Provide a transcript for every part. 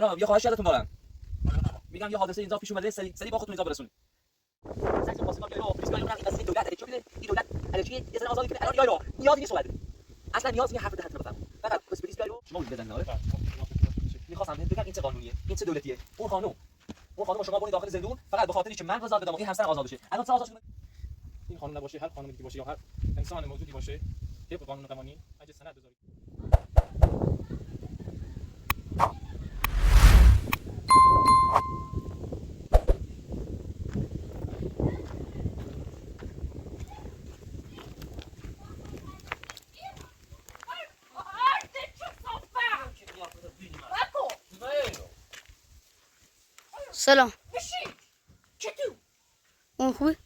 جناب یه خواهش ازتون دارم. میگم یه حادثه اینجا پیش اومده، سری با خودتون اینجا برسونید. سکشن پاسگاه بیاید و پلیس بیاید اونم این قضیه دولت چه میده؟ این دولت الکی یه سر آزادی کنه. الان بیاید نیازی نیست صحبت. اصلا نیاز نیست حرف ده بزنم. فقط پلیس بیاید شما بود بزنید. آره. می‌خواستم بگم این چه قانونیه؟ این چه دولتیه؟ اون خانم شما برید داخل زندون فقط به خاطری که من رضا بدم این همسر آزاد بشه. الان چه آزاد شده؟ این قانون نباشه، هر قانونی که باشه یا هر انسان موجودی باشه که به قانون قوانین اگه سند بذارید. سلام. بشین. چطور؟ اون خوبی؟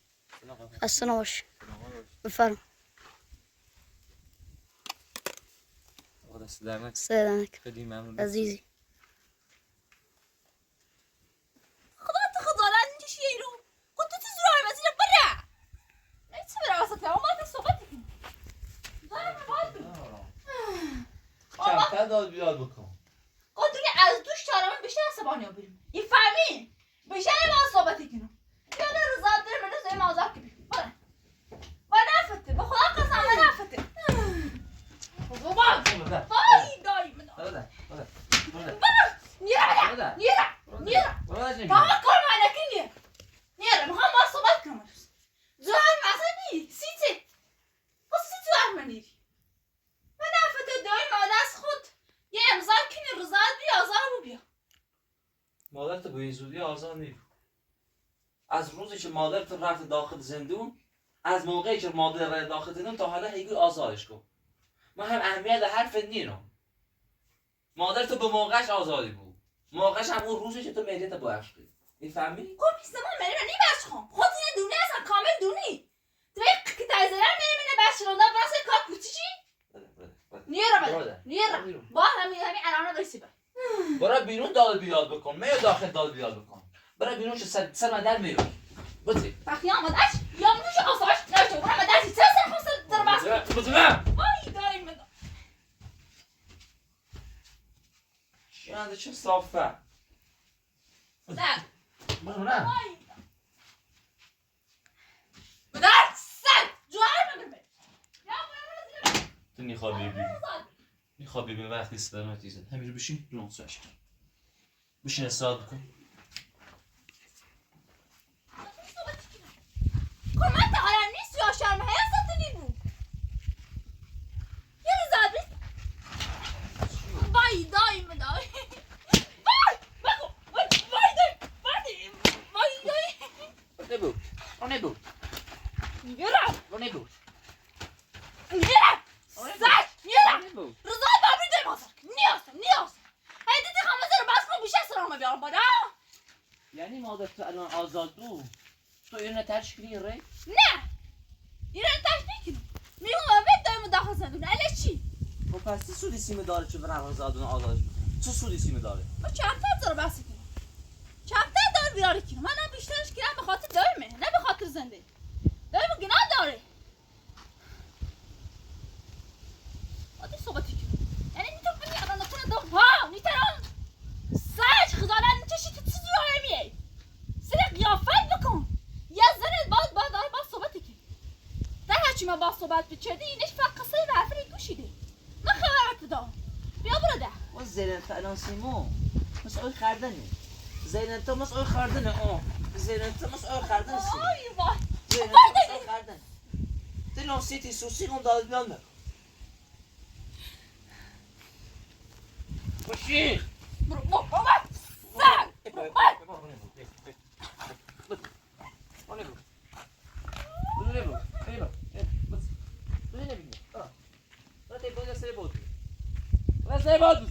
خسته نباش. بفرم. آقا دست در نکنه. سلامک. خیلی ممنون. عزیزی. خدا لعنتش یارو. كنت تزرع المزيد برا. لا تسمع راسك يا ما تصوبتك. کمتر داد بیاد بکن. قلت لي از دوش تارم بشه عصبانی بریم. يفهمين؟ بشه ما صوبتك هنا. يلا رضا در من زي ما ذاك بي. برا. ونافت بخدا قسم ونافت. وبعد. هاي دايما. نيرا. كما كل ما انا كني. نيرا ما هم صوبت كمان. زهر مثلا سيتي. بس سيتي احمنيري. ونافت دايما دست خود. یه امضا کنی رضا بیا آزارمو بیا. مادرت به زودی آزار نیست. از روزی که مادرت رفت داخل زندون، از موقعی که مادر رفت داخل زندون تا حالا هیچ آزارش کن. من هم اهمیت حرف نینم. مادرت به موقعش آزادی بود. موقعش هم اون روزی که تو مهریت باش کنی. میفهمی؟ خب پیش ما منی بس خون. خود این دونه اصلا کامل دونی. تو یک که تایزرم منی بس شلونده واسه کار کوچیچی؟ نیرا. با همین الان برسیبه. برای بیرون داد بیاد بکن. میاد داخل داد بیاد بکن. برای بیرون که سر من در میاد. بزی. بخی آمدش یا موش آساش نشو. برای من درسی سر خواست در بس. بزی. وای دایم. چه صافه. نه. نه. وای. بدر سر جوهر من. یا برای تو میخواد ببین وقتی سلامت دیزن همین رو بشین لونساش بشین استاد بکن. من دارم نیست یا شرم حیاستنی بود. یه زاد بیست. وای دایم دای. وای دای. رضا بابی دای مازر. نیاز. هیدی خمسه رو بس کن بیشه سرامه بیارم بادا. یعنی مادر تو الان آزاد بود. تو اینو تشکیلی ری؟ نه. اینو تشکیل کنم. میگم من دایم داخل زندون. اله چی؟ خب پس چه سودی سیمه داره چه برای آزادون آزادش بکنه؟ چه سودی سیمه داره؟ با چندتر رو بس کنم. چندتر دار بیاره کنم. منم بیشترش کنم به خاطر دایمه. نه به خاطر زنده. دایم گناه داره. آدی صحبتی کنم. یعنی میتونم بگی الان نکنه دو ها نیتران. ساج خزانه نتشی تو چیزی رو نمیه. سری قیافت بکن. یه زنت باید صحبتی کنی. در هرچی ما با صحبت بچردی اینش فقط قصه وفری گوشیده. نه خبرت دارم. بیا برده. و زینت الان سیمو مسئول خردنه. زینت مسئول خردنه. زینت مسئول خردنه سیمو. آی وای. زینت مسئول خردنه. دلون سیتی سوسی اون داد بیان بکن. باشی. برو بابا. سر.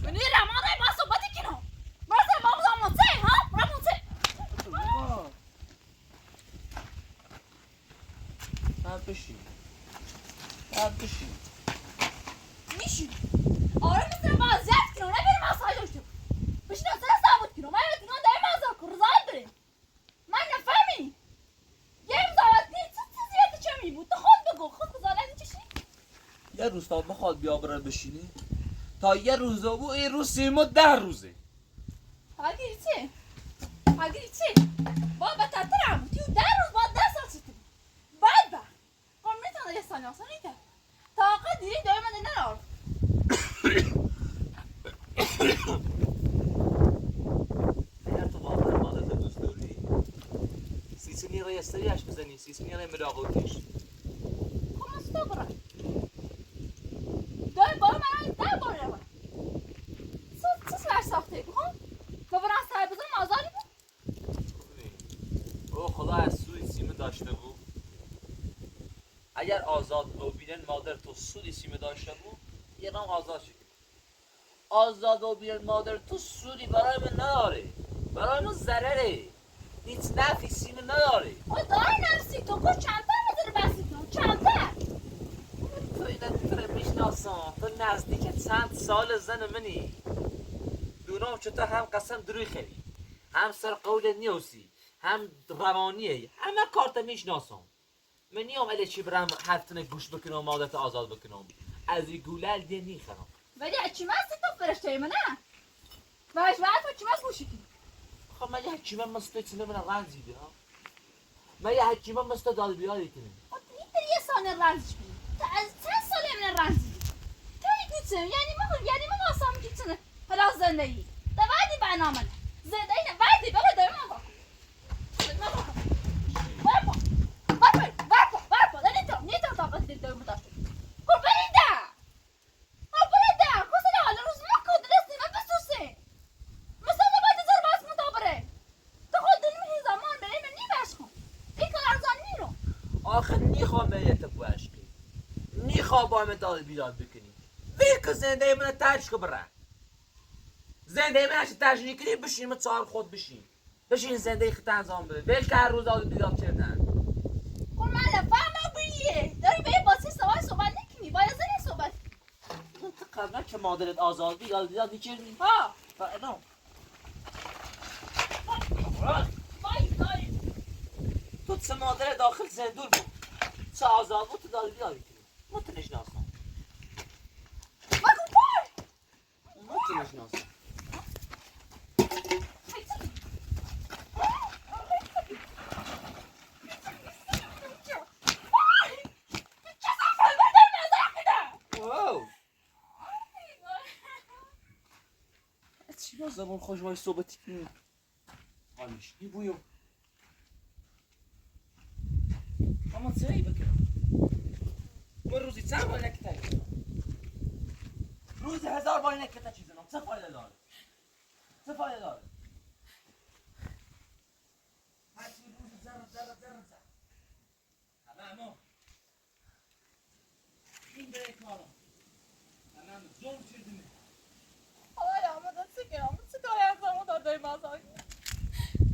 منيرة ما ضايق ما صوبتك هنا ما ضايق ما ضايق منطقة ها برا منطقة بشین میشی آره مثل ما زیاد کنم نبریم مساجد داشتم بشین اصلا ثابت کنم من بتونم دایم ازار کن رضایت داریم من نفهمی یه مزارت نیست چه زیادی چه می بود تو خود بگو خود مزارت چشی یه روز تا بخواد بیا برای بشینی تا یه روزه و این روز 10 روزه هاگیری چی؟ بابا تاترم تیو در روز با 10 سال چطور بعد با میتونه یه سانی آسان نیده طاقت دیری دوی من نرار اگر تو واقعا مادرت دوست داری سیسینی رو استریاش بزنی سیسینی رو ملاقو کش کما ستا برای دوی با من ده بار رو چه سر ساخته بخون تو برای سر بزن آزاری بود او خدا از سوی سیمه داشته بود اگر آزاد ببینن مادر تو سودی سیمه داشته بود یه نام آزاد شد آزاد ببینن مادر تو سودی برای من نداره برای من ضرره هیچ نفی سیمه نداره او داری نفسی تو کش چند تا نداره بسی تو چند تا تو اینه میشناسم تو نزدیک چند سال زن منی دونام چطور هم قسم دروی خری هم سر قول نیوسی هم روانیه همه کارت میشناسم من نیام علی چی برم حرفتن گوش بکنم مادرت آزاد بکنم از این گولل دیه نیخرم ولی چی مستی تو فرشته منه باش وقت چی مس گوشی کی خب من یه حکیمه مستوی چنه من رنزیده ها من یه حکیمه مستوی داد بیاری کنیم خب این یه سانه رنزش بی تو از چند ساله من رنزیدی تو این گوچه یعنی من آسام گیتونه حالا زندگی ده وعدی برنامه نه زندگی نه وعدی بابا داره من باکن برپا ده نیتم طاقت دید دوی مداشته خب بریده کسی حالا روز مکن درستی من بسوسه مثلا باید زر باز مدابره تو خود دلمی زمان برای من نیبش کن این کار ارزان نیرو آخه نیخوام به یه تبو عشقی نیخوام با من داد بیداد بکنی ویل که زنده من ترش که بره زنده من هشت ترش نکنی بشین من چهار خود بشین زنده خط انجام بده ویل که هر روز داد بیداد کردن خب من فهمم بیه داری به یه باسی صحبت نکنی باید زنی صحبت تو قبلا که مادرت آزاد بیداد نکردی ها فردا داری تو چه مادر داخل زندون بود چه آزاد بود تو داد بیداد کنی متنش ناسم مگو پای متنش ناسم واو چی با زبان خوش وای صحبتی کنی حالش این بویو اما چه ای بکنم من روزی چند بار نکتا روزی 1000 بار نکتا چیز نام چه فایده داره هرچی روزی زر همه این بره کارم همه جون چیردیم حالا آمده چه کاری از همون دادای مازاقی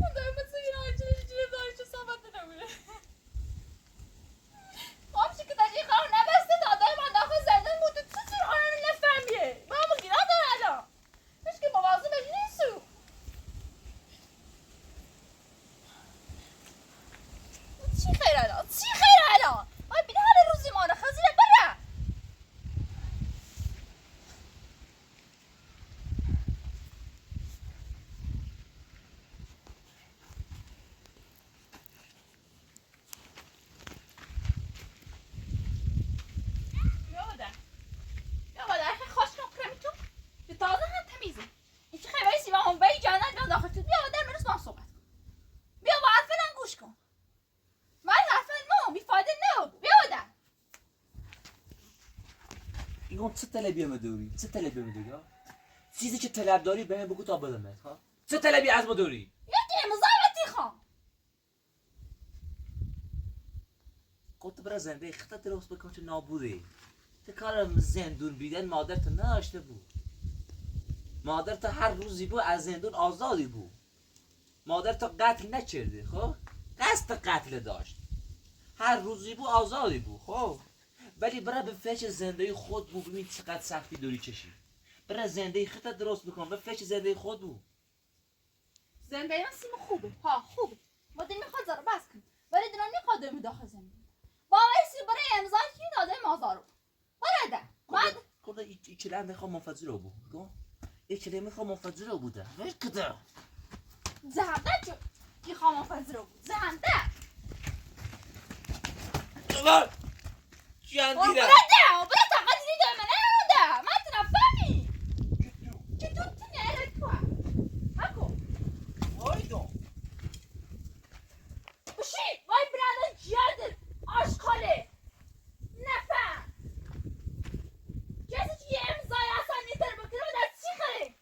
من دارم مثل این آنچه داری چه صحبت نمیره آمشی که تجیه کار نبسته دادای من داخل زندان بود چه چیز آنم نفهمیه من همون گیرا داره الان هیچ که مواظب بشی نیستو چی خیر الان آی بینه هر روزی مانه خزیره بره یا باید خوش کنم تو به تازه هم تمیزه این که خیلی سیما هم بایی جانت بیان داخل تو بیا در منوز با هم صحبت کن بیا با حرف من گوش کن من حرف من بیفاده نه بیا در اینگون چه طلبی همه دوری ها چیزی که طلب داری به من بگو تا بدمت ها چه طلبی از ما دوری یکی مزاحمتی خوام گفت برای زنده خطت درست بکن چه نابوده تو کارم زندون بیدن مادرت نداشته بود مادرت هر روزی بود از زندون آزادی بود مادرت قتل نکرده خب قصد قتل داشت هر روزی بود آزادی بود خب ولی برای به فش زنده خود بود ببین چقدر سختی دوری کشی برای زنده خطت درست بکن به فش زنده خود بود زنده من سیم خوبه خوبه ما دل میخواد زارو بس کن ولی دلم میخواد دوی داخل زندگی با ویسی برای امضا کی داده مازارو برده من کلا ایچلند میخوام منفذر رو بود دیگه میخوام منفجر بوده ولی کده زنده جو کی خواهم فضل رو بود زنده اول چیان دیره برده طاقت دیده من نمونده من تنفهمی چطور تنه تو مکو وایدو بشی وای برادر جیادر آشکاله نفهم کسی که یه امضای اصلا نیتر بکنه و در چی خواهی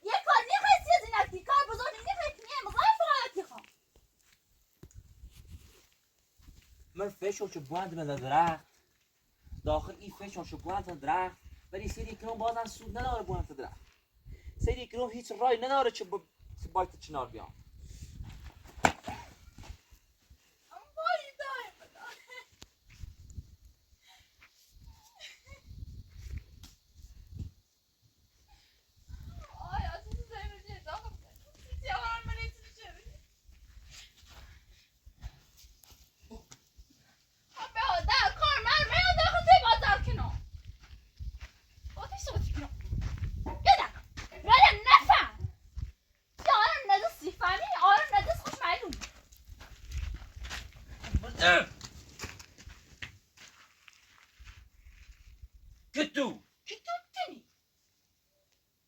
یه کار نیخواه سیازی نکتی کار بزرگی نیخواه کنی امضای فرایتی خواه من فشو چه بوند من درخت داخل این فشو چه بوند درخت ولی سری کنون بازم سود نداره بوند درخت سری کنون هیچ رای نداره چه باید چنار بیام وای دای بدا آی آتیسی زایی بجه داخل سیتی آوران من ایتونی چه بجه به آده کار من داخل توی بازار کنو آتیش سوتی کنو یادم نفهم یا آرم ندست سیفهمی آرم ندست خوش معلوم کتو که تو تنی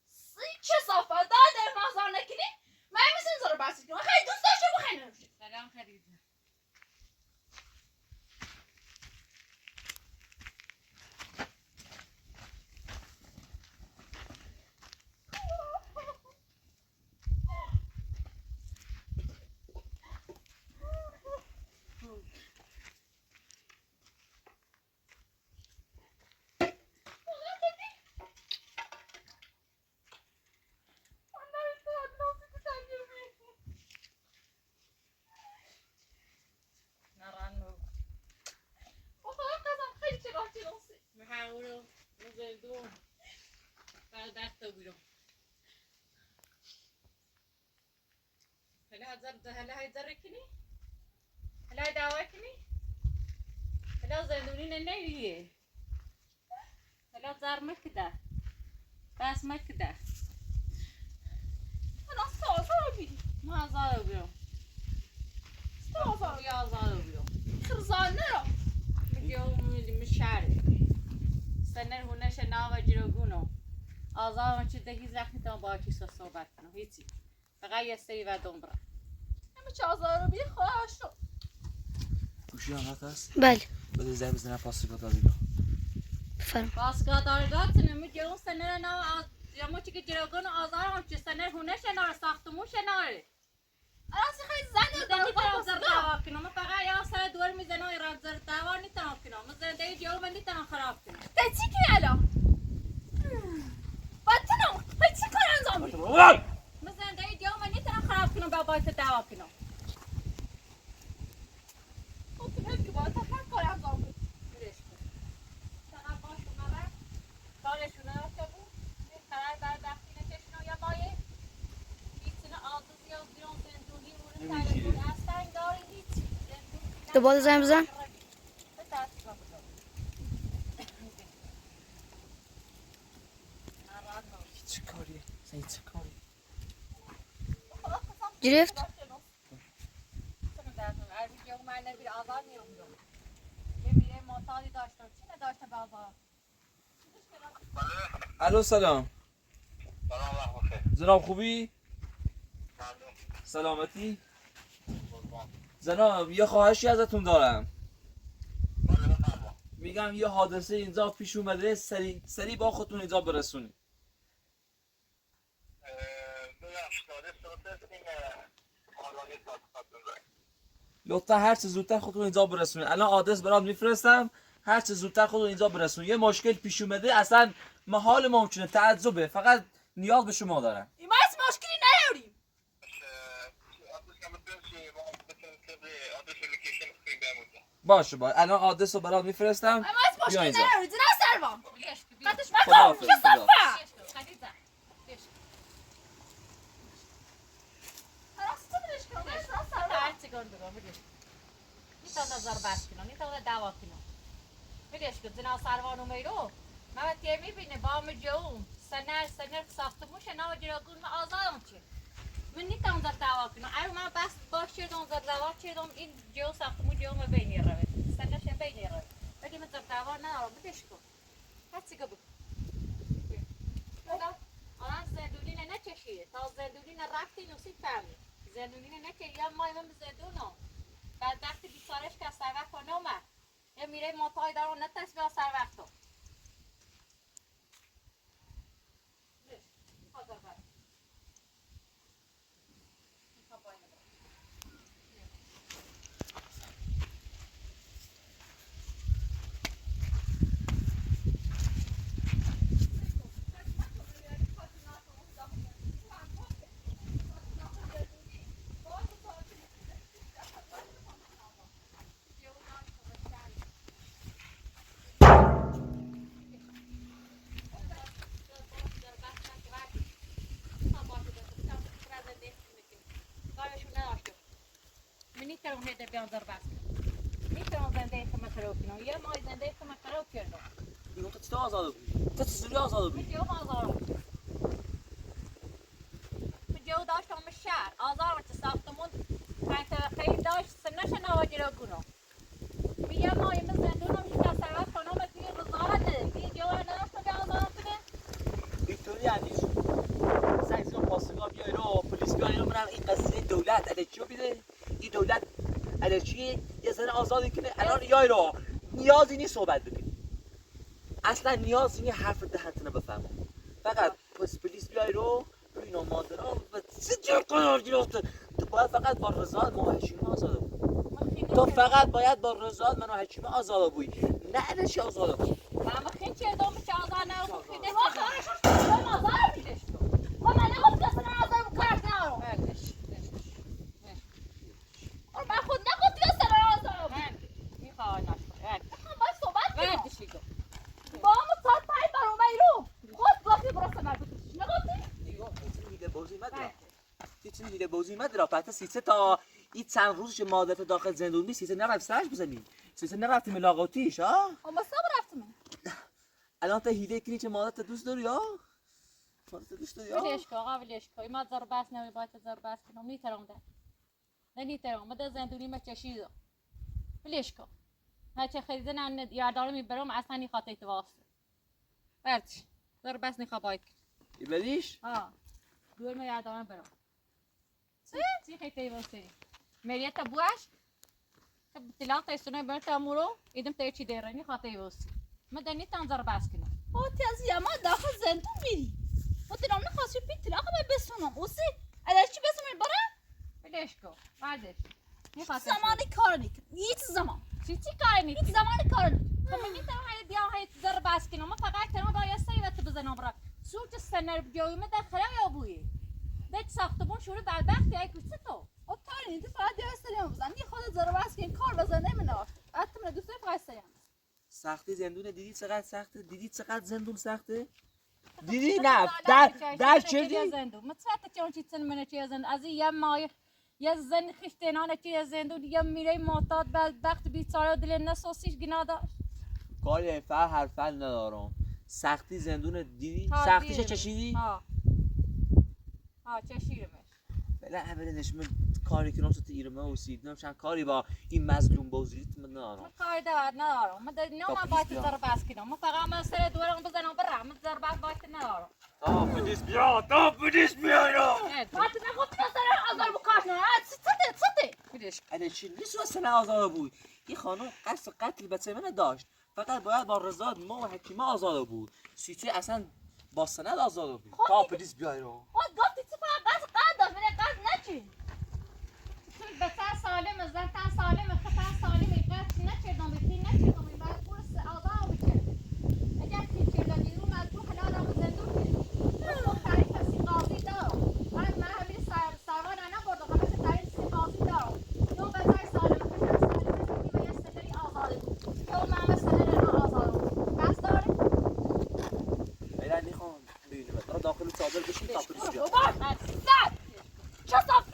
سی چه صافه داده مازار نکنی من مثل این زارو بحثی کنم خیلی دوست داشته و خیلی نروشه سلام خریدم نرانو خیلی چرا چراسه محاولو مزدون بعد دست بیرون هلا هيتزر کنی هلا دعوا کنی هلا زندونی ننیه هلا زار مکده بس مکده من سازا رو بیدی ما آزاد بیرون سازا بیا آزاد بیرون خرزانه رو میگه مشاره سنر هونش ناو جروگونو آزاد چه دهی زخمی تا با چی صحبت کنم هیچی فقط یه سری و دنبره همه چه آزار رو بی خواهش رو گوشی هم هست بله بده زنگ بزنم پاسپورت دادیگاه بفرم باسگاه دارگاه نمیگه اون سنر ناو یا موچی که جروگونو آزاد هم چه سنر هونش ناره ساختموش ناره اراسی خیلی زنده دیگه دارم رابزر دعوا کنم من فقط یا سر دور میزنم و رابزر دعوا نیتم کنم من زنده جو من نیتم خراب کنم ده چی کنی الان؟ باید تنم باید چی کار انجام بدی؟ من زنده جو من نیتم خراب کنم با باید دعوا کنم خب تو هیچی باید تا هر کار انجام بدی میرش کن فقط باش اومد کارشونه که بود این قرار بر دختی نکشنو یا مایه هیچونه آزوز یا بیرون زندونی مورد تلفون اصلا داری هیچی دوباره زنگ بزن چه کاریه سعید چه کاری گرفت الو سلام جناب خوبی سلامتی جناب یه خواهشی ازتون دارم میگم یه حادثه اینجا پیش اومده سری با خودتون اینجا برسونید لطفا هر چه زودتر خودتون اینجا برسونید الان آدرس برات میفرستم هر چه زودتر خودتون اینجا برسونید یه مشکل پیش اومده اصلا محال ممکنه تعجبه فقط نیاز به شما دارم این باید مشکلی نیاریم باشه الان آدرس رو برات میفرستم این باید مشکلی اینجا. نیاریم زنه سروان قطعش خداحافظ، مکن که خداحافظ. صفحه راستی تو برش کنم برش کنم سروان میگه که زنا سروانو میرو من که میبینه با مجون سنر ساختمون شنا و جراگون ما آزادم چی من نیتم زد دعوا کنم اگه من بس باش چردم زد دعوا چردم این جو ساختمون جو ما بینی روه سنرش بینی روه ولی من زد دعوا ندارم بدش کن هستی که بکن الان زندونی نچشید تا زندونی رفتی نوسی فهمی زندونی نچه یا مای من زندونم بعد وقتی بیچارش که سر وقت نومد یا میره مطای دارم نتسبیه سر وقت میتونم هده بیان در بس میتونم زنده کم خراب کنم یه ماه زنده کم خراب کردم میگم تو چطور آزاده بودی؟ تو چطوری آزاده بودی؟ جو آزارم جو داشتم شهر آزارم چه ساختمون خیلی داشت سنش نواجی را کنم یه ماه من زندونم یک سرات کنم توی رضایت نده این جو نداشتم که آزارم کنه اینطوری اندیش سعیزی و پاسگاه بیای رو پلیس بیای رو برم این قضیه دولت الچی رو بیده این دولت الچی یه زن آزادی کنه الان یای رو نیازی نیست صحبت بکنی اصلا نیازی نیست حرف دهنتونه بفهمم فقط پلیس بیای رو اینا مادرها و سجل قرار گرفته تو باید فقط با رضایت ما حکیمه آزاده بود تو فقط باید با رضایت منو حکیمه آزاده بودی نه الچی آزاده بود من خیلی چه دوم چه آزار نرو خیلی ما خارش من آزار میدش تو ما من نگفت کسی نه آزار کارت نرو من خود نگفت کسی نه آزار میخوای نشد من باید صحبت کنم با همون ساعت پای برام بیرون خود گفتی برسه مربوط نگفتی دیگه بازی مدرا دیگه بازی مدرا پس سیسه تا این چند روزش مادرت داخل زندون می سیسه نرفت سرش بزنی سیسه نرفتی ملاقاتیش ها اما صبر رفتم الان تا هیده کنی چه مادرت دوست داری ها مادرت دوست داری ها ولش کن آقا ولش کن ما زر بس نمی باید زر بس کنم نیترم ده نمیترم مده زندونی ما چشیدم ولش کن ما چه خریدن یادارم میبرم اصلا نی خاطر تو واسه برچ زر بس نخوا باید بلیش ها دور می یادارم برم چی خیلی واسه مریت بواش طلاق تیسونه برت امورو ایدم تیچی دیرانی خاطر واسه مده نیتم زر بس کنم اوتی از یما داخل زندون میری اوتی نام نخواستی پی طلاق من بسونم اوسی الان چی بسونم برم ولش کن بعدش زمانی کار نیکن هیچ زمان چی کاری نیست هیچ زمانی کار نیکن تو میگی تو های دیا های زر بس کنم فقط تنها دایا سری وقت بزنم برا سوچ سنر بیایی من داخل یا بویی دیت ساختمون شروع بدبختی ای کوچه تو او کاری نیست فقط یه استریم بزن یه خود زر بس کن کار بزن نمیدونم بعد تو من دوست داری فقط سیم سختی زندون دیدی چقدر سخته دیدی چقدر زندون سخته دیدی نه در چردی متفاوت چون چیزن من چی زند از یه ماه یه زن خشتنانه چی زندون یه میره معتاد بدبخت بیچاره دل نسوسیش گنا داشت کاری فر حرفل ندارم سختی زندون دیدی سختیش چشیدی ها چشیرمش بله اولش من کاری کنم تو ایرمه و سیدنم چند کاری با این مظلوم بازیت من ندارم کاری ندارم من نه باید زر بس کنم من فقط من سر دورم بزنم برم من زر بس باید ندارم تا پلیس بیا رو بعد نگفتی که سر آزار بکاش نه چطه میدش اله چی نیست واسه آزاده بود این خانم قصد قتل بچه من داشت فقط باید با رضایت ما و حکیمه آزاده بود سیتی اصلا با سند آزاده بود تا پلیس بیای رو خود گفتی چی فقط قصد داشت من قصد نچین بچه سالم زن تا سالم خطا سالم قصد نکردم بخی نکردم بعد پرس آزار بکرد اگر که چلانی رو مجبور حلال هم زندون میره دختری کسی قاضی دارم من همین سروان نبردم همه دختری کسی قاضی دارم تو بچه سالم خطا سالم و یه سنری آزاده بود تو همه سنری رو آزاده بود بس داره بیرن نیخوام ببینیم داخل چادر بشین تا پلیس بیاد کسافت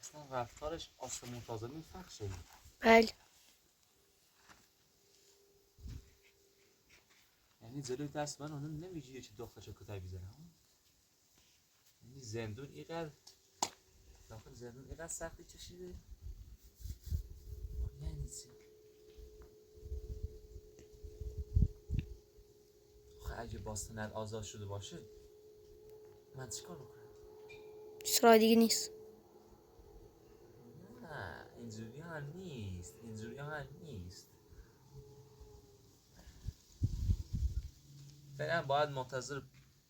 اصلا رفتارش آسمون تازه فرق شده. بله. یعنی جلوی دست من اونو نمیگیره که داخلش کتابی بزنه. یعنی زندون اینقدر داخل زندون اینقدر سختی کشیده. یعنی چی؟ آخه اگه باستنت آزاد شده باشه من چیکار بکنم؟ هیچ راه دیگه نیست. نه اینجوری هم نیست. اینجوری هم نیست. فعلا باید منتظر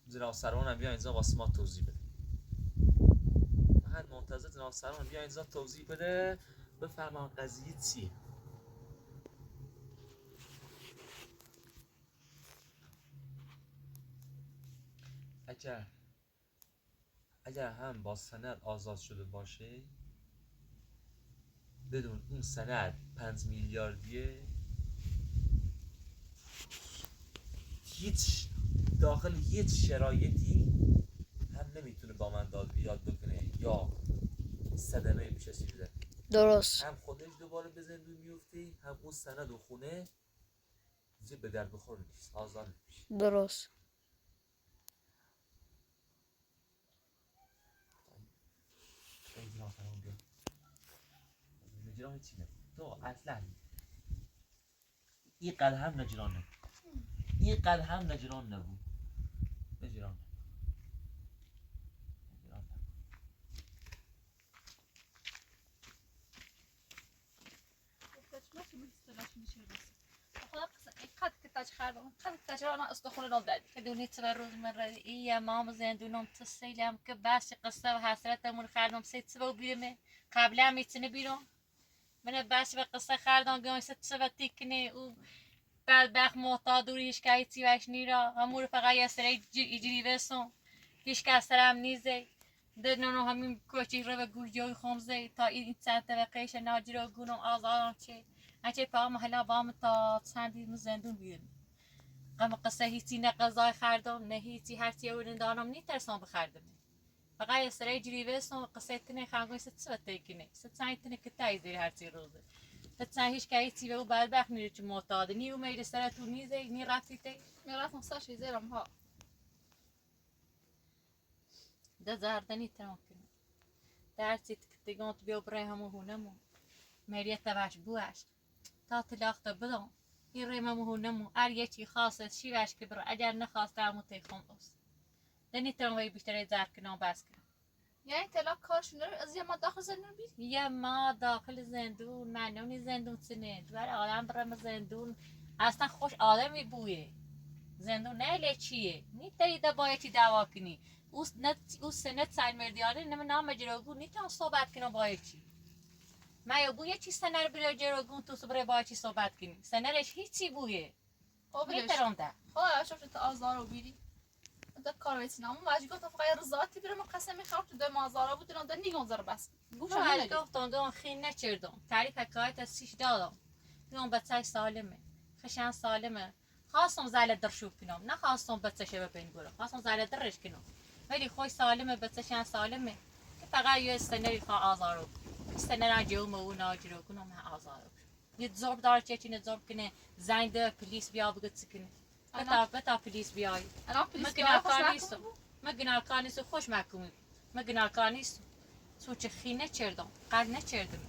جناب سروان بیا اینجا واسه ما توضیح بده. فقط منتظر جناب سروان بیا اینجا توضیح بده بفرما قضیه چیه. اگر هم با سند آزاد شده باشه بدون اون سند 5 میلیاردیه هیچ داخل هیچ شرایطی هم نمیتونه با من داد بیاد بکنه یا صدمه پیش چیزی بده. درست. هم خودش دوباره به زندون میفته هم اون سند و خونه چیزی به در بخور نیست. آزاد میشه. درست. نجران چی نبود؟ تو اصلا این قدر هم نجران نبود. این قدر هم نجران نبود. نجران نبود. انا استخون نبدأ كدوني تبرز مرة إيه ماما زندونهم تسيلهم كباش قصة وحسرتهم والخالهم سيت سبوا بيرمه قبل عم يتنبيرهم من باش بقصة خالدهم قوي ست سبتيكني و بعد بخ معتاد وريش كايتي واش نيرا همور فقط يسري يجري بسون هيش كسرم نيزي دنونو همين کوچی رو به گویای خمزه تا این چند طبقهش ناجی رو گونم آزارم چه اچه پا محلا بام تا چندی زندون بیرم قم قصه هیچی نه قضای خردم نه هیچی هرچی اون دانم نی ترسان بخردم فقط اسرای جری وسون قصه تنه خانگوی ست سبته کنه ست سعی تنه کتای زیر هرچی روزه ست سعی هیچ کایتی و بعد بخ نیرو چه معتاد نی و میل سر تو نیزه نی رفتی تی میرفتم ساشی زیرم ها ده زاردنی ترام کنه درسی تکتگان تو بیو برای همو هونمو میریه تباش بواش تا تلاخت بدم این ریممو هونمو یکی خاصه شی واش که برو اگر نخواسته همو تیخم اوست دنی ترام وی بیشتر زار کنم بس کنم یعنی طلاق کارشون داره از یه ما داخل زندون بید یه ما داخل زندون منونی زندون سنه دوباره آدم برم زندون اصلا خوش آدمی بویه زندون نه چیه نی تریده بایدی دعوا کنی او سنت سال مردیانه نم نام جروگون نیتون صحبت کنم باید چی ما یه بویه چی سنر بره جروگون تو صبره باید چی صحبت کنی سنرش هیچی بویه میترم ده خواهی شفت تا آزارو بیری ده کار بیتینم اما مجی گفت فقط رضاتی برم قسم میخوام تو ده مازارا بود ده نیگون زر بس گوشم نگید گفتم دون خین نچردم تعریف حکایت از سیش دادم دون بچه سالمه خشن سالمه خواستم زل درشوب کنم نه خواستم بچه‌شه ببین برم خواستم زل درش کنم ولی خوش سالمه بچه‌شان سالمه که فقط یه استنری خواه آزارو استنرا جوم و ناجرو کنم ها آزارو یه زرب دار چه زرب کنه زنگ ده پلیس بیا بگه چکنه بتا پلیس بیای الان پلیس مگنال کانیسو خوش مکومی مگنال کانیسو سوچه خینه چردم قد نچردم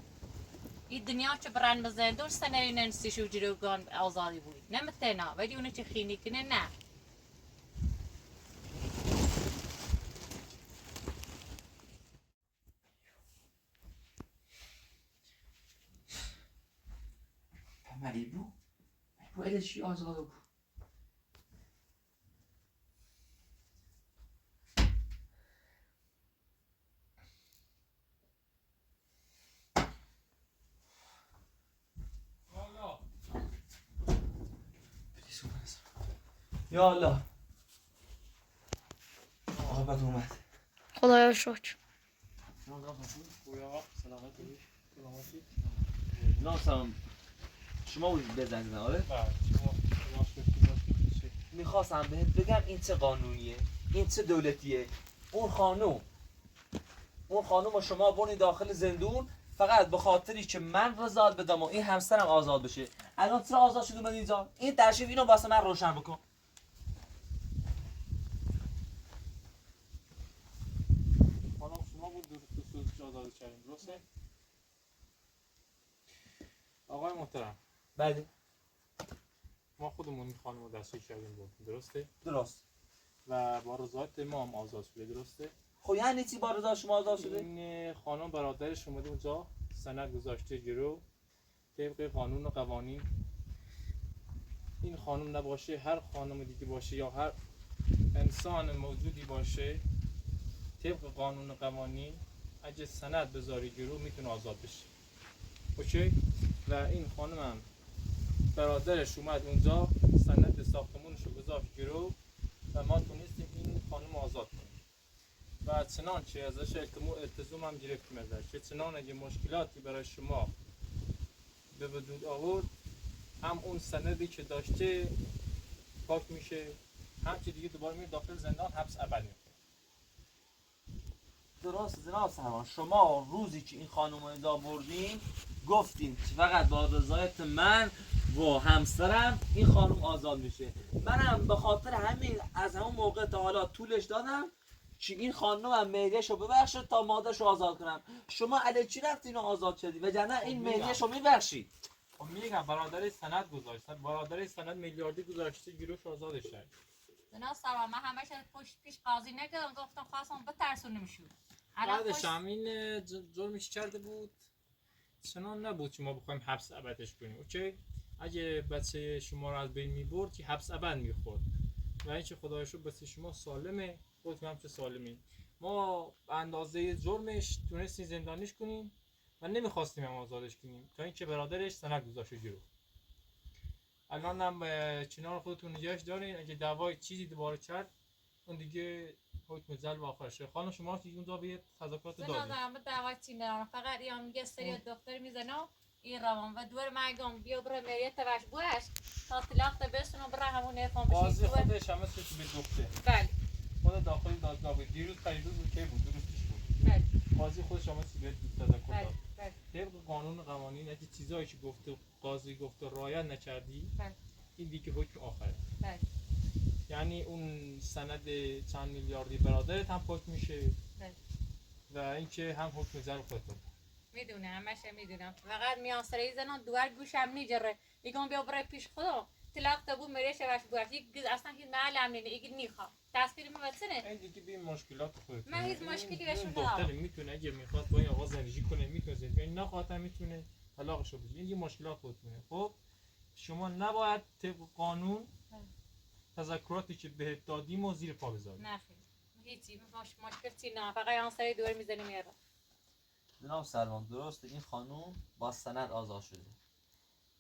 این دنیا چه بران مزندون سنری ننسی شو جروگان آزادی بود نمتنا ولی اونه چه خینی کنه نه ملیبو الشی آزاد بود یا الله آقابت اومد خدایا شکر. نه سلام شما بود بزنید آره؟ میخواستم بهت بگم این چه قانونیه این چه دولتیه اون خانوم اون خانم و شما برین داخل زندون فقط به خاطری که من رضایت بدم و این همسرم آزاد بشه. الان چرا آزاد شدیم من اینجا؟ این تشریف اینو واسه من روشن بکن. خانم شما بود دو سوزش آزاد کردیم درسته؟ آقای محترم بله ما خودمون این خانم رو دستگیر کردیم بود درسته؟ درست. و با رضایت ما هم آزاد شده درسته؟ خب یعنی چی با رضا شما آزاد شده؟ این خانم برادرش اومده اونجا سند گذاشته جلو طبق قانون و قوانین این خانم نباشه هر خانم دیگه باشه یا هر انسان موجودی باشه طبق قانون و قوانین اگه سند بذاری جلو میتونه آزاد بشه. اوکی؟ و این خانم هم برادرش اومد اونجا سند ساختمونش رو گذاشت جلو و ما تونستیم این خانم آزاد کنیم و چنانچه ازش التزام هم گرفتیم ازش که چنان اگه مشکلاتی برای شما به وجود آورد هم اون سندی که داشته پاک میشه هم که دیگه دوباره میره داخل زندان حبس ابدی میکنه. درست جناب سروان، شما روزی که این خانم رو اینجا بردین گفتین که فقط با رضایت من و همسرم این خانم آزاد میشه. منم به خاطر همین از همون موقع تا حالا طولش دادم که این خانم هم میلیش رو ببخشید تا مادرش رو آزاد کنم. شما علی چی رفتین و آزاد شدی؟ وگرنه این میلیش رو میبخشید. خب میگم برادرش سند گذاشته برادرش سند میلیاردی گذاشته گیروش آزادش کرد. جناب سروان من همش پیش قاضی نکردم گفتم خواستم بترسونمشون. بعدش هم این جرمش کرده بود چنان نبود که ما بخوایم حبس ابدش کنیم. اوکی؟ اگه بچه شما رو از بین میبرد که حبس ابد میخورد و اینکه خدای شکر بچه شما سالمه خودتون هم که سالمین. ما به اندازه جرمش تونستیم زندانیش کنیم و نمیخواستیم هم آزادش کنیم تا اینکه برادرش سند گذاشت جلو. الان هم چنان خودتون نگهش دارین اگه دعوای چیزی دوباره کرد اون دیگه حکم جلب آخرشه. خانم شما که اونجا به تذکرات دادید. جناب دعوا چی ندارم فقط یا میگه سری دکتر میزنه این روان و دور مگم بیا بره مریت توش بوش تا طلاق بسونو بره همون افام قاضی بشید. خودش همه چیز به گفته. بله خود داخل دادگاه بود. دیروز پریروز بود که بود درستش بود. بله قاضی خودش همه چیز به تذکر بله داد. بله طبق قانون و قوانین اگه چیزایی که گفته قاضی گفته رعایت نکردی بله این دیگه حکم آخره. بله یعنی اون سند چند میلیاردی برادرت هم پاک میشه بله. و اینکه هم حکم جلب خودتون. میدونه همش میدونم فقط میان سری زنان دوار گوشم نیجره میگم بیا برای پیش خدا طلاق تبو مریش وش بوش یک اصلا هیچ معلم نینه یک نیخوام تصویر میبسنه این دیگه بی مشکلات خودتون. من هیچ مشکلی بهش این ندارم. دختر میتونه اگه میخواد با این آقا زندگی کنه میتونه زندگی کنه نخواد میتونه طلاقشو بده. این یه مشکلات خودتونه. خب شما نباید طبق قانون تذکراتی که بهت دادیم و زیر پا بذارید. نه خیلی هیچی مشکل چی نه فقط آن سری دور میزنی میاره. جناب سروان درسته این خانم با سند آزاد شده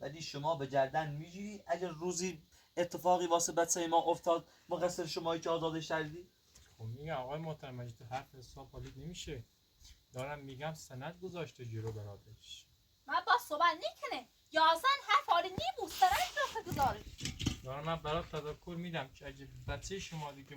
ولی شما به گردن میگیری اگر روزی اتفاقی واسه بچه ما افتاد مقصر شمایی که آزادش کردی؟ خب میگم آقای محترم اگه تو حرف حساب حالیت نمیشه دارم میگم سند گذاشته جلو برادرش. من با صحبت نکنه یازن حرف حالی نیبود سرش رو گذاری دارم من برات تذکر میدم که اگه بچه شما دیگه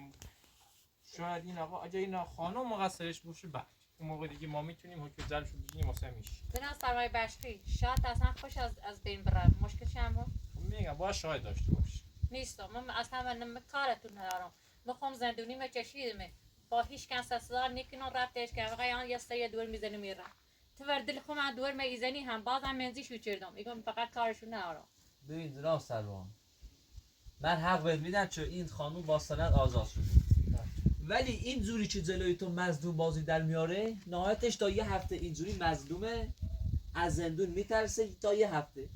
شاید این آقا اگه این خانم مقصرش باشه بعد اون موقع دیگه ما میتونیم حکم جلب شو بگیریم واسه میشه. بنا سرمایه بشری شاید اصلا خوش از بین بره مشکل چم میگم باید شاید داشته باشه. نیستم من اصلا من کارتون ندارم میخوام زندونی و چشیدمه با هیچ کس اصلا نکنم رفتش که فقط یه سری دور میزنی میره تو دل خودم دور میزنی هم بازم منزیشو چردم میگم فقط کارشون ندارم. ببین جناب سروان من حق بهت میدم چون این خانم با سند آزاد شده ولی این جوری که جلوی تو مظلوم بازی در میاره نهایتش تا یه هفته اینجوری مظلومه از زندون میترسه تا یه هفته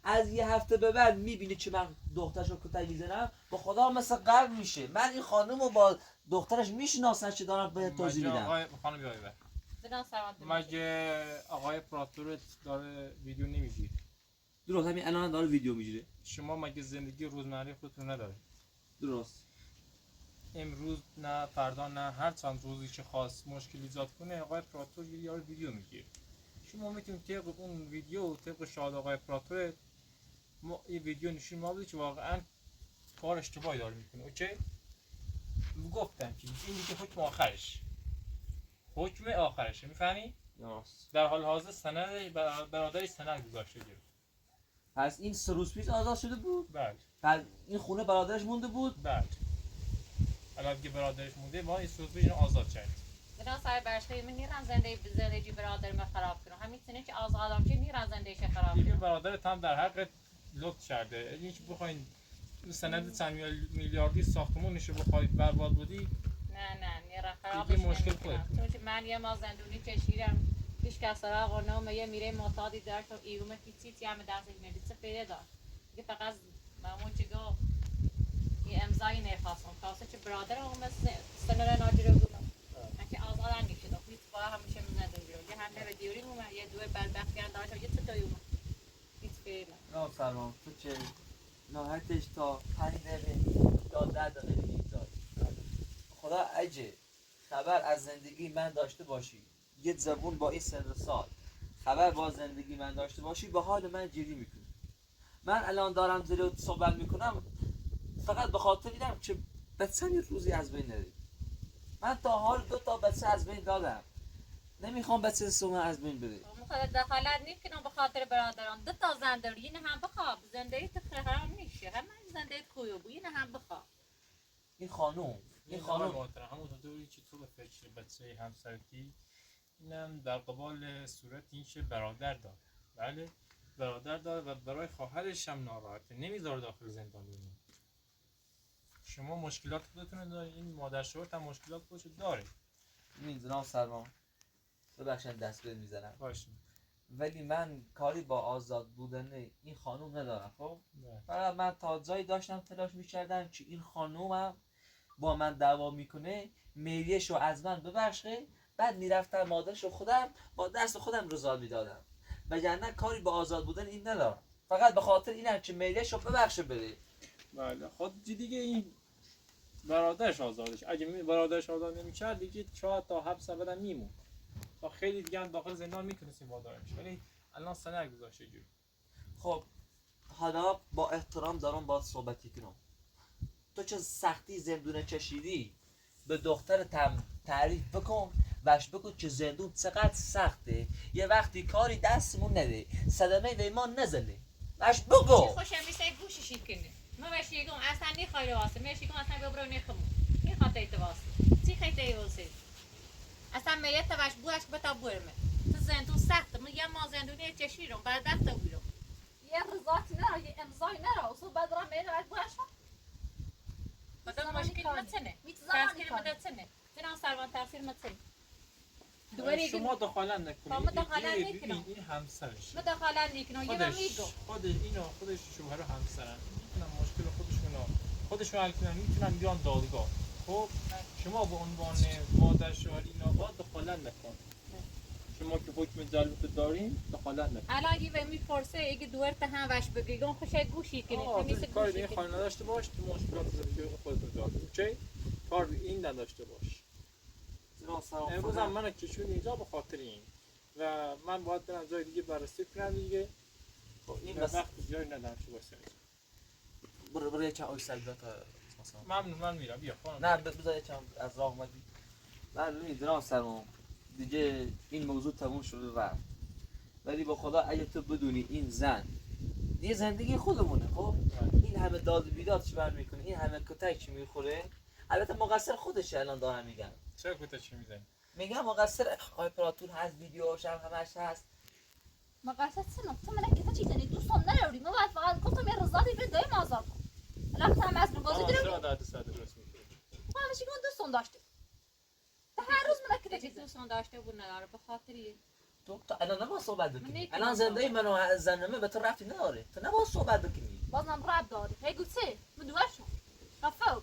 از یه هفته به بعد میبینه که من دخترشو کتک میزنم با خدا مثل قلب میشه. من این خانم رو با دخترش میشناسم که دارم به توضیح میدم. آقای خانم بیای بر بنا سلامت مگه آقای پراتورت داره ویدیو نمیگیره؟ درست همین الان داره ویدیو میگیره. شما مگه زندگی روزمره خودتون ندارید؟ درست امروز نه فردا نه هر چند روزی که خواست مشکل ایجاد کنه آقای پراتور یه ویدیو میگیره. شما میتونید طبق اون ویدیو طبق شاهد آقای پراتور ما این ویدیو نشون ما بده که واقعا کار اشتباهی داره میکنه. اوکی؟ گفتم که این دیگه حکم آخرش حکم آخرشه، میفهمی؟ راست. در حال حاضر سند برادری سند گذاشته گیرو. پس این 3 روز پیش آزاد شده بود. بله بعد این خونه برادرش مونده بود. بله. الان که برادرش مونده ما این سوزبی اینو آزاد کردیم. اینا سر برشته من نیرن زندگی برادرم خراب کنم همین سنه که آزادم که نیرن زندگیش خراب این کنم برادرت هم در حقت لطف کرده. اگه که بخواین سند چند میلیاردی ساختمونش رو بخواید برباد بدی نه نیرن خرابش دیگه مشکل نمی‌کنم. خودت. چون که من یه ما زندونی کشیدم هیچ کس سراغ و نام یه میره معتادی داشت و ایومه فیتیتی هم دستش ندید پیدا داشت دیگه فقط مامون چیگو یه امضای نخواستم کاسه چه برادر هم سنر ناجره بودم من که آزادن نیشدم هیچ با همیشه مزندون بیرون یه همه به دیوری مومن یه دوه بدبختی هم داشت و یه تتایی اومد هیچ پیدا نه سلام تو چه نهایتش تا 5 دقیقه یا 10 دقیقه میگذاره. خدا اجه خبر از زندگی من داشته باشی یه زبون با این سن و سال خبر با زندگی من داشته باشی به حال من جدی میکنی. من الان دارم زیر صحبت میکنم فقط به خاطر اینم که بچه یه روزی از بین نره. من تا حال 2 تا بچه از بین دادم نمیخوام بچه سومه از بین بره. مخاطر دخالت نمیکنم به خاطر برادران دو تا زن داری اینه هم بخواب زندگی تو حرام میشه همه زندگی کویو بو اینه هم بخواب این خانوم این خانم همون طوری که تو به فکر بچه همسرتی اینم در قبال صورت این که برادر دار. بله برادر دار و برای خواهرش هم ناراحته نمیذاره داخل زندان بمونه. شما مشکلات خودتون دارید این مادر شوهرت هم مشکلات خودش داره. این جناب سلمان ببخشید دست بهت میزنم باشه ولی من کاری با آزاد بودن این خانوم ندارم. خب نه. فقط من تا جایی داشتم تلاش میکردم که این خانومم با من دعوا میکنه میلیشو از من ببخشه بعد میرفتم مادرشو خودم با دست خودم رضا میدادم وگرنه کاری با آزاد بودن این ندارم فقط به خاطر اینم که میلیشو ببخشه بره. بله خود دیگه این برادرش آزادش اگه برادرش آزاد نمی‌کرد دیگه شاید تا حبس ابدا میمون. تا خیلی دیگه هم داخل زندان میتونستیم وادارش ولی الان سند گذاشته جور. خب حالا با احترام دارم باید صحبتی کنم. تو چه سختی زندونه چشیدی به دخترتم تعریف بکن وش بگو که زندون چقدر سخته یه وقتی کاری دستمون نده صدمه به ما نزنه وش بگو. خوشم میشه گوشش کنه ما بهش گم اصلا نخوای واسه میشه گم اصلا ببرو نخمو این خاطر تو واسه چی خیلی واسه اصلا میت واش بوش بتا برمه تو زندون سخت من یه ما زندونی چشیرم بعد دفت بودم یه رضاتی نه یه امضای نه اصلا بعد را میره بعد بوش خدا مشکل متنه تاثیر متنه زنا سروان تاثیر متنه دوباره شما دخالت نکنید. ما دخالت نکنم. این همسرش. ما دخالت نکنم یه میگم خودش شوهر و همسرن میتونن مشکل خودشون حل کنن میتونن بیان دادگاه. خب شما به عنوان مادر شوهر اینا باید دخالت نکن. شما که حکم جلوت دارین دخالت نکن. الان یه میپرسه اگه دوباره تا هم وش بگیرم خوشه گوشی کنه تو کاری به این خانه نداشته باش تو مشکلات زندگی خودتون داری. اوکی؟ کار به این نداشته باش. امروز هم منو کشون اینجا به خاطر این و من باید برم جای دیگه بررسی کنم دیگه. این بس وقت جای ندارم چه باشه. برو یکم آی سلبت ممنون من میرم بیا خانم. نه بذار یکم از راه اومدی. من میدونم سرمون دیگه این موضوع تموم شده رفت ولی با خدا اگه تو بدونی این زن یه زندگی خودمونه. خب این همه داد و بیداد چی میکنه این همه کتک چی میخوره البته مقصر خودشه. الان دارم میگم چه کتک چی میزنی؟ میگم مقصر آپراتور هست ویدیوش هم همش هست. مقصد سنم تو من که چیزی دوستم نداری ما باید فقط گفتم یه رضایی به دای مازار کن الان هم از بازی درو چرا داد صد درست میکنی؟ خواهش کن دوستم داشته هر روز من که چیزی دوستان داشته بود نداره به خاطر تو الان نباید صحبت بکنی. نمی‌تونم الان زندگی منو از زنمه به تو رفتی نداره. تو نباید صحبت بکنی. بازم رب داری هی گوشه مدوشم خفاو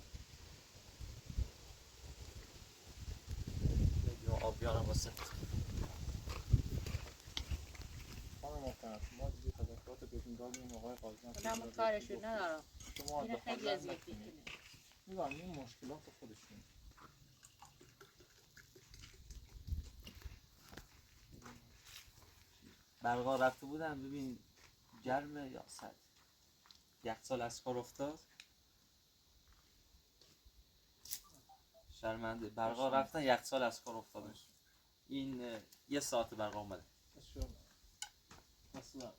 یا آبیانم واسه خانم محترم شما دیگه تذکرات بدون دادیم آقای قاضی خودم کارشون ندارم شما این خیلی دخالت اذیتی نکنید. کنه میگم این مشکلات خودشون. برقا رفته بودم ببین گرمه یا سرد. یخچال از کار افتاد. شرمنده برقا رفتن یخچال از کار افتادش. این یه ساعت برق آمده. اصلا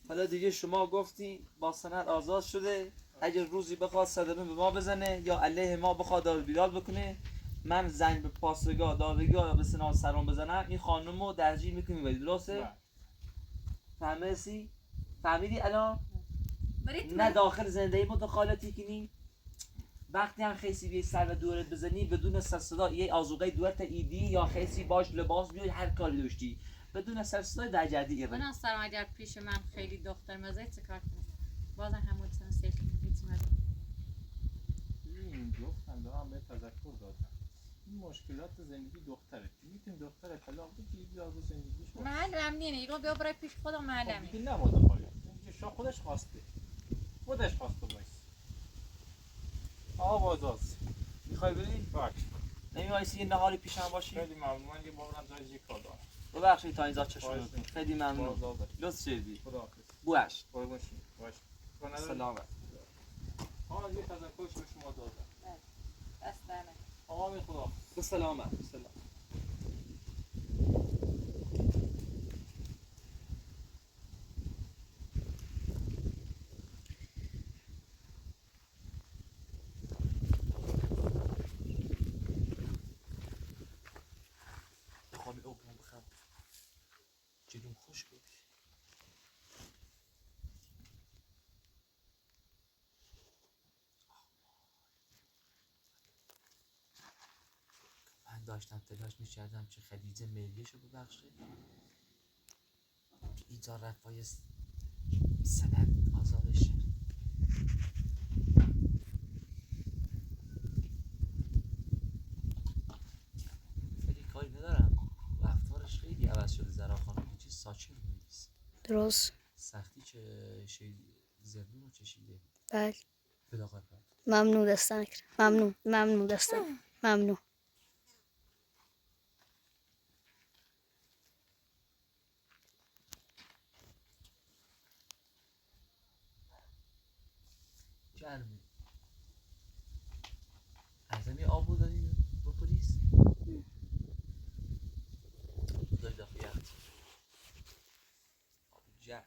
حالا دیگه شما گفتی با سند آزاد شده، اگر روزی بخواد صدمه به ما بزنه یا علیه ما بخواد داد بیداد بکنه، من زنگ به پاسگاه دادگاه یا به سنا سران بزنم، این خانم رو درجی میکنیم ولی درسته؟ فهمیدی الان؟ نه داخل زندگی متخالطی کنی، وقتی هم خیسی بیای سر و دورت بزنی بدون سر صدا یه آزوقه دورت ایدی یا خیسی باش لباس بیای هر کاری داشتی بدون سر صدا در جدی ایره. من اصلا اگر پیش من خیلی دختر مزه چه کار کنم بازم همون سن سیکل میتونم این گفتم دارم به تذکر دادم این مشکلات زندگی دختره میتونی دختر طلاق بدی یا زندگیش باشه معلم نینه ایرو بیا برای پیش خودم معلم دیگه نباید خالی اینکه شاه خودش خواسته وایس آوازاز میخوای بری؟ باش نمی‌وایسی یه نهاری پیشم باشی؟ خیلی ممنون من یه بارم جای کار دارم ببخشید تا اینجا چشم باشه. رو خیلی ممنون باز لطف شدی خداحافظ بوش قربون شما باش سلامت یه تذکرش به شما دادم دست درنه آقا خدا به سلامت سلام. بخوام اوپن بخوام جلوم خوش بود. من داشتم تلاش می‌کردم که خدیجه ملیه‌شو ببخشه که اینجا رفای سند آزادش شد. خیلی کاری ندارم رفتارش خیلی عوض شده زرا خانم یه چیز ساکن نیست درست. سختی که زندون رو چشیده. بله. بلاغت ممنون دستن کرد. ممنون دستن. ممنون. گرمه ازم یه آب بود دادی با پلیس داری داخل یخت آب گرم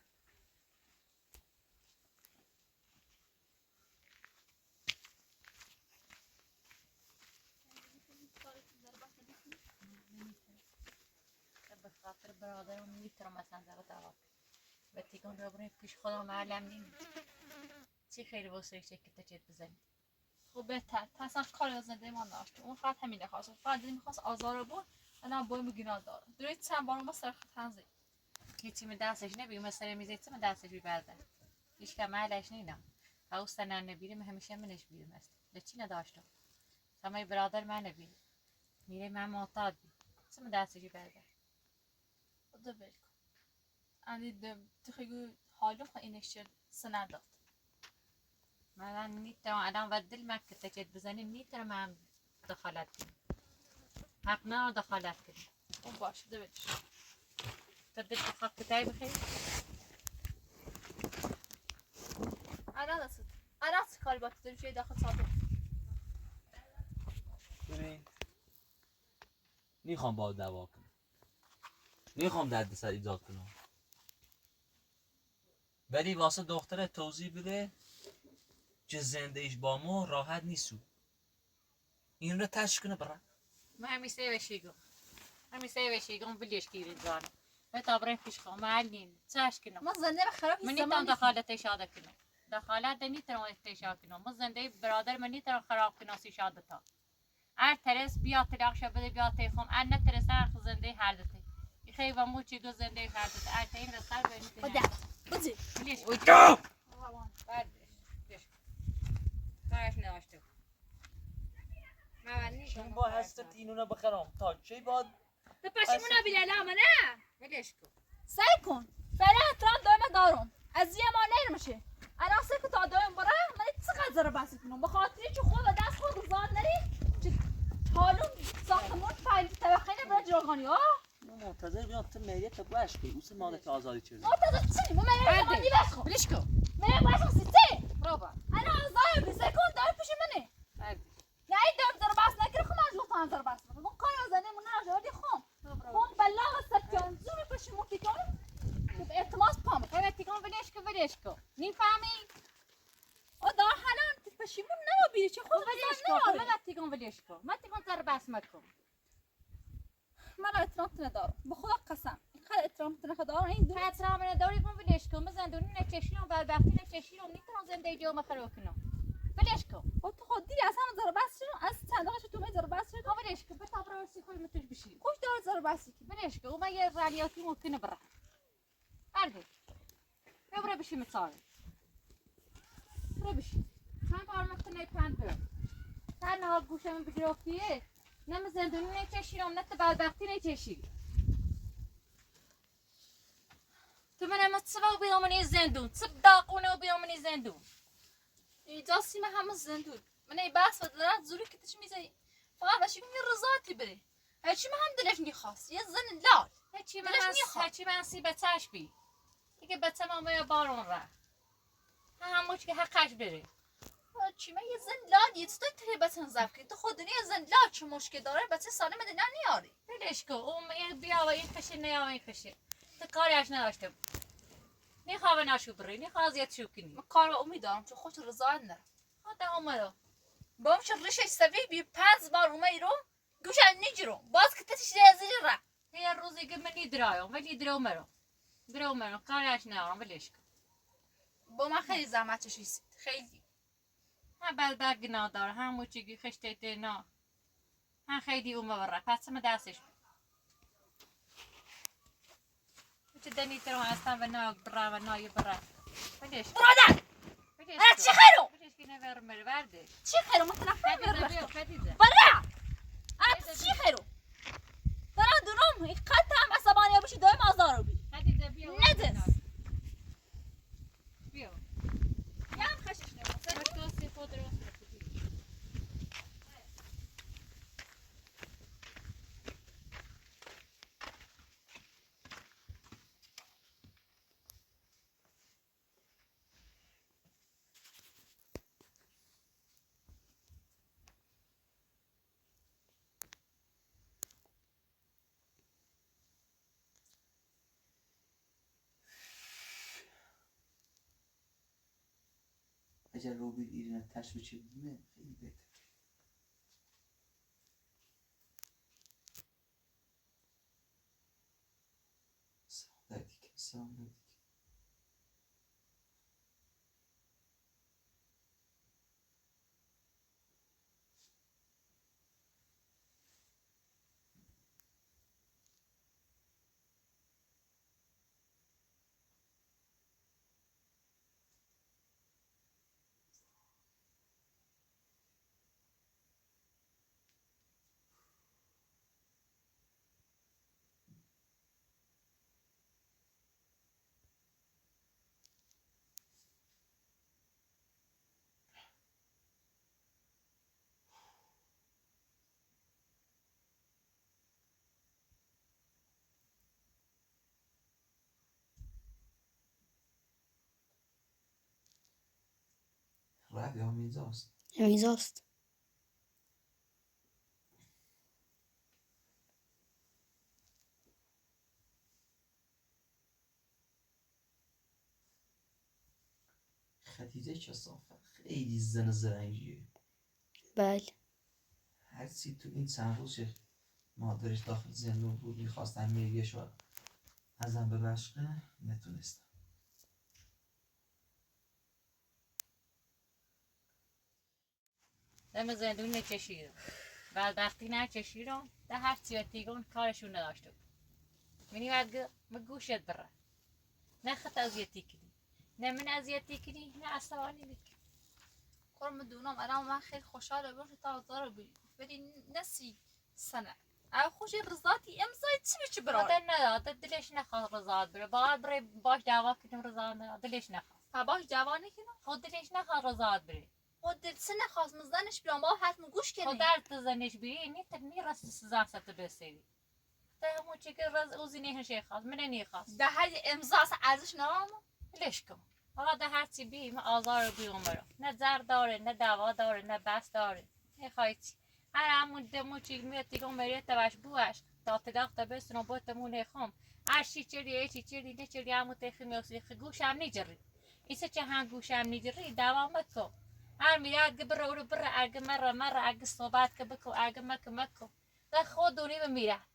به خاطر برادرم میتونم مثلا دعوت و تیکون رو برای پیش خودم معلم نیم چی خیلی واسه چه که تجد بزنی خب بهتر تا اصلا کاری از زندگی ما نداشت اون فقط همین خواست فقط دیدی میخواست آزار بود انا بایم گناه داره دوید چند بار ما سر خطنزی هیچی من دستش نبیم مثلا میزه من دستش بیبرده هیچ که معلش نینم او سنن نبیریم همیشه منش بیرم است لچی نداشتم سمای برادر من نبیریم میره من معتاد بیم من دستش بیبرده خدا بلکن اندی تخیگو حالم خواهی اینش سند داد من نیتم الان و دل مکه تجد بزنیم نیتم من دخالت کنم حق نه دخالت کنم اون باشه دویدش تدل بخواد کتایی بخیر انا کاری با تو داریم شوی داخل صادق ببین نیخوام با دعوا کنم نیخوام درد سر ایجاد کنم ولی واسه دختر توضیح بده که زندگیش با ما راحت نیستو این رو تشک کنه برا ما همیشه وشیگم بلیش گیرید زانم و تابره پیش خواهم معلین چهش کنم ما زنده خراب من نیتم دخالت اشاده کنم دخالت نیتم اشاده کنم ما زنده برادر من نیتم خراب کنم اشاده تا ار ترس بیا طلاق شو بده بیا تیخم ار نه ترس ار زنده حالته خیلی و مو چی گو زنده حالته ار تین رسال بینی خدا بزی بلیش اوجا بعد بلیش کارش نداشته من چون با هستت اینو بخرم تا چی باد به پشیمونا بیلالا اما نه بلیش کن سعی کن فعلا احترام دائم دارم از یه ما نرمشه الان سعی تا دائم برای من چقدر ذره بحث کنم به خاطری که خود و دست خود زاد نری حالم ساختمون فایل طبقه برای جرغانی ها منتظر بیام تو مریت بوش که اوس مالت آزادی چیزی منتظر چی؟ ما مریت بس خب بلیش کن مریت بس خب سیتی برو انا آزای بسه کن دار پیش منه بعد یعنی دار ذره بحث نکره خب من از لطفا ذره بحث کنم کار از ولش کن میفهمی؟ او دار حالا پشیمون نما بیری چه خود ولش بزن کن ناره من تیگم ولش کن من تیگم در بس مکن من احترام ندارم به خدا قسم اینقدر احترام ندارم این دو احترام نداری کن ولش کن من زندونی نچشیرم بدبختی نچشیرم نیتونم زندگی رو خراب کنم ولش کن او تو خود دیدی از همه زار بس شدم از صندوقش تو می زار بس شدم ولش کن به تابر رسی خود متوش بشی خوش دار زار بس کی ولش کن من یه رنیاتی ممکنه برم برده ببره بشی مثاله برو بشی من کار مختنه پند برم تنها گوشم بگرفتیه نه من زندونی نچشیرم نه تو بدبختی نچشیرم تو من اما تبا بیامونی زندون تب داقونه و بیامونی زندون اینجا سیم همه زندون من ای بس و دارم زوری که تش میزنی فقط باشی یه رضایتی بری هرچی من هم دلش میخواست یه زن لال هرچی دلش میخواد. هرچی من سی بتش بی دیگه به تمام بارون ره هموش که حقش بره چی من یه زن لال یه تو تری بتن زب کنی تو خود یه زن لال چه مشکل داره بچه سالم دنیا نیاری ولش کن اون بیا و این خشه نیا و این خشه تو کاریش نداشته میخواه نشو بری میخواه ازیت شو کنی من کار با امید دارم چون خود رضایت ندارم خدا اومدو با چه ریشش سوی بی 5 بار اومد رو گوش نگیرم باز که تش زیر را یه روزی که من نیدرایم ولی درو مرو کاریش ندارم ولش کن با من خیلی زحمت کشید خیلی هم بعد گناه داره هم موچگی خشته دینا هم خیلی اون ببره پس من دستش چه دنی ترو هستم و نه برا و نه برا ولش کن برادر انا چه خیرو ولش که نور مر ورده چه خیرو مثلا خدیجه فهم خدیجه برا انا چه خیرو دارم دونم این خط هم عصبانی باشی دایم آزار بی خدیجه بیا ندس بیا یم خشش نماسه مشکل خود رو اگر رو بید ایران تش بچه بونه خیلی بهتر سلام دیگه رد یا میزاست میزاست. خدیجه کثافت خیلی زن زرنگیه بله. هرچی تو این چند روز که مادرش داخل زندون بود میخواستم میریش و ازم به بشقه نتونستم دم زندون نچشیرم بدبختی نچشیرم ده هر سیاتیگون کارشون نداشته منی بعد گوشت بره نه خط ازیتی کنی نه من ازیتی کنی نه عصبانی بکی قرم دونم الان من خیلی خوشحاله باشه تا آزار بی ولی نسی سنه اگه خوش رضایتی امضای چی بچه برای مادر نداد دلش نخواد رضایت بره باید بره باش دعوا کنیم رضایت نداد دلش نخواد فباش جوانی کنم خود دلش نخواد رضایت بره خود دل سه نخواست مزدنش بیام با حتم گوش خود کنی در تزنش بری نیت میرسی سزا ست بسیری تا همون چی که رز اوزی نهشه خواست من نیخواست ده های امضا اصلا ارزش نرام لش کن حالا ده هر چی بیم آزار بیام برم نه زر داره نه دوا داره نه بس داره نخواهی چی هر همون دمو چی میاد دیگه مریت تبش بوش تا تداخت بسنو بوت مونه خم هر چی چری ای چی چری نه چری همون تخی میوسی گوش هم نیجری ایسه چه هم گوشم نیجری دوام کو هر میاد که بره رو بره اگه مره اگه صحبت که بکو اگه مکو ده خودونی بمیرد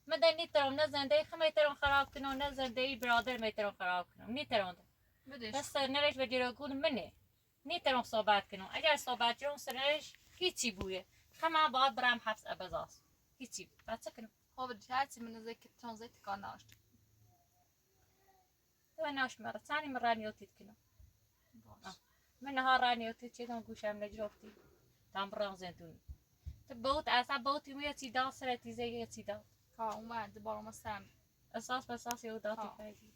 من در نیترم نه زنده میترم خراب کنم نه زنده برادر میترم خراب کنم نیترم بدش دست نرش به جلوگون منه نیترم صحبت کنم اگر صحبت کنم سرش هیچی بویه خما باید برم حبس ابزاس هیچی بچه کنم خب هرچی من نزدیک تانزه تکان ناشت تو ناش مرا ثانی من رانیوتیت کنم من ها رانیوتیت چیدم گوشم نجرفتی تام برام زندونی تو بود اصلا بود میاد چیدا سر تیزه یه چیدا ها اومد بارم سم اساس بساس یه داتی ها. فایدی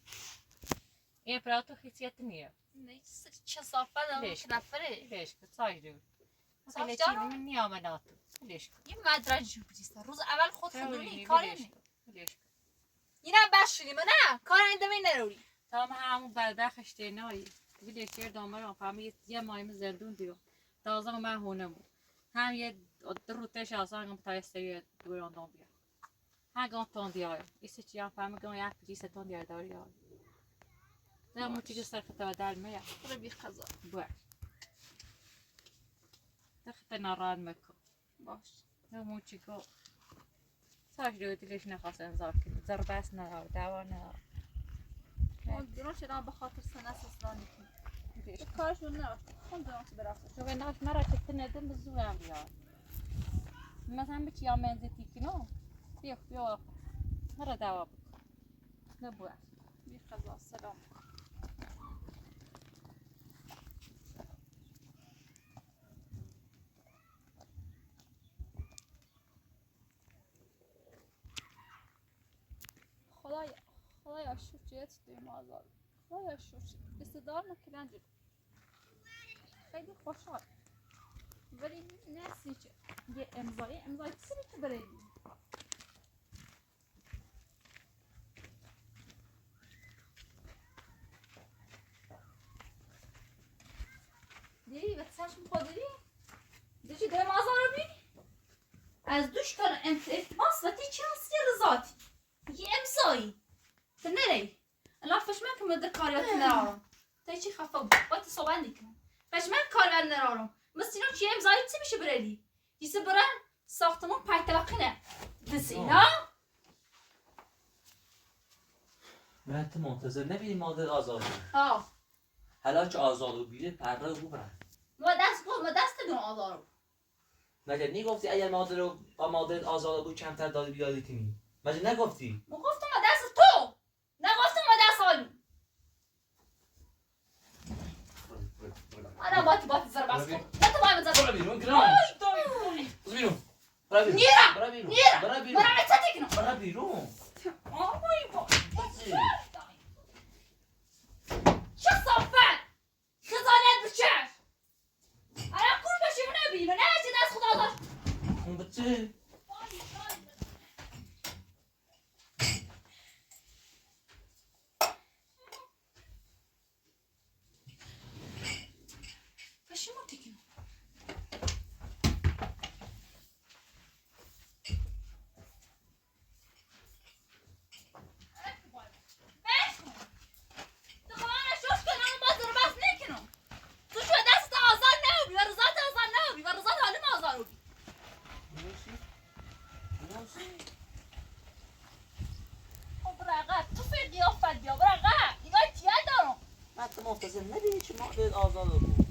این پراتو خیسیت نیه نیست چه صافه دارم ليش؟ که نفره ليش بتصايدون صاف خلي جارو؟ من نيامناتو ليش این مدرج جو بریسته روز اول خود خودونی کاری نی ليش اینم بشونی من نه کار اینده می نروری تا ما همون بدبخش تینایی ویدیو چیر دامران فهمید یه مایم زندون دیو تازه من هونم هم یه روتش آسان تا استری دوران دام بیا هنگام تون دیار ایسی چی هم فهمید گم یک پلیس تون دیار داری آن نه موچی که سر خطا در میاد برو بی خزا باش تخت ناران مکو باش نه موچی کو ساش دو دیلش نخواست انذار کنی ضربه نه دعوا نه اون درون شدن به خاطر سنه سسرانی کنی کارشون نه خون درون چه براسته شو ناش مرا چه ندم بزوام بیار مثلا بچی یا منزتی کنو بیا مرا دعوا بکن نبوه بی خزا سلام خدایا شکرت دویم آزاد خدایا شکر استدار نکردن جلو خیلی خوشحال ولی نسی چه یه امضای چیزی که برای دیدی به چشم خود دیدی؟ دیدی دویم آزاد رو بینی؟ از دوش کار التماس و تی چه هستی رضاتی یه امضایی تو نری الان فشمن که مدر کاریات نرارم تا چی خفه بود باید صحبت نکنم فشمن کاریات نرارم مثل اینا چی امضایی چی میشه بردی دیسه برن ساختمون پای طبقه نه دست اینا من تو منتظر نبینی مادر آزاد ها حالا که آزاد و بیره پره رو برن ما دست دون آزارو مگه نگفتی اگر مادر رو با مادر آزاد بود کمتر دادی بیاری کنی مگه نگفتی ما گفتم ما دست تو نگفتم ما دست آلو انا باتی زر بس کن نه تو باید زر برو بیرون گرام برو بیرون برو بیرون نیرم برو بیرون نیرم برو بیرون برم چه تکنم برو بیرون آبایی با بچه. چه صافت خزانت بچش الان کور بشیم نبینیم نه چه دست خدا داشت اون بچه بشیم تکنم من تو منتظر نبینی چه مادر آزاد بود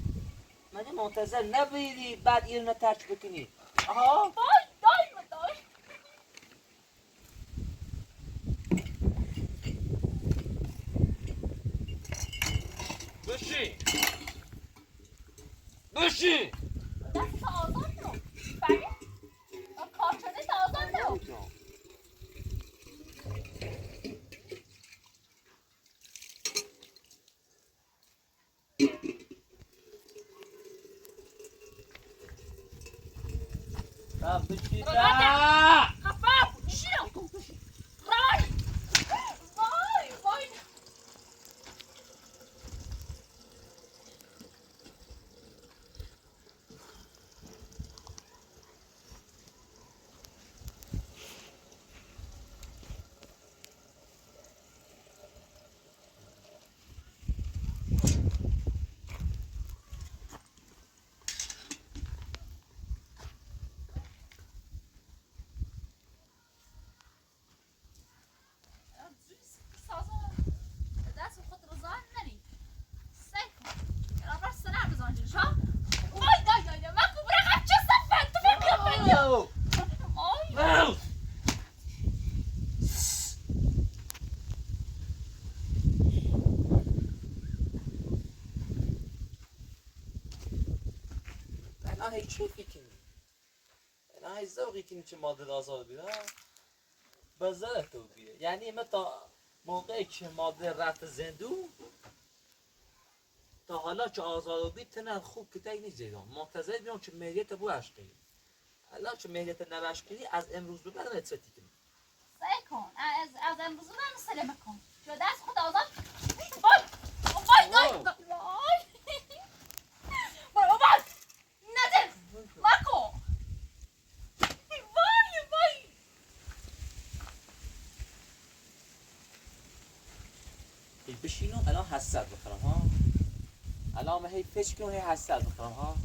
مگه منتظر نبینی بعد اینو ترک بکنی آها بشین بشین بشین الان هیچ چی فکر الان هیچ ذوقی کنی که مادر آزاد بیره بزره تو بیره یعنی متا موقعی که مادر رفت زندون تا حالا که آزاد بید تنه خوب کتایی نیست زیدان منتظر بیان که مهریت بو عشقی الان که مهریت نبشقی از امروز به بعد نتفتی کنی سعی کن از امروز من سلمه کن شده از خود آزاد وای وای وای وای وای نزل مکو وای وای بشینو الان حسد بخورم ها الان من هی فکر کنم هی حسد بخورم ها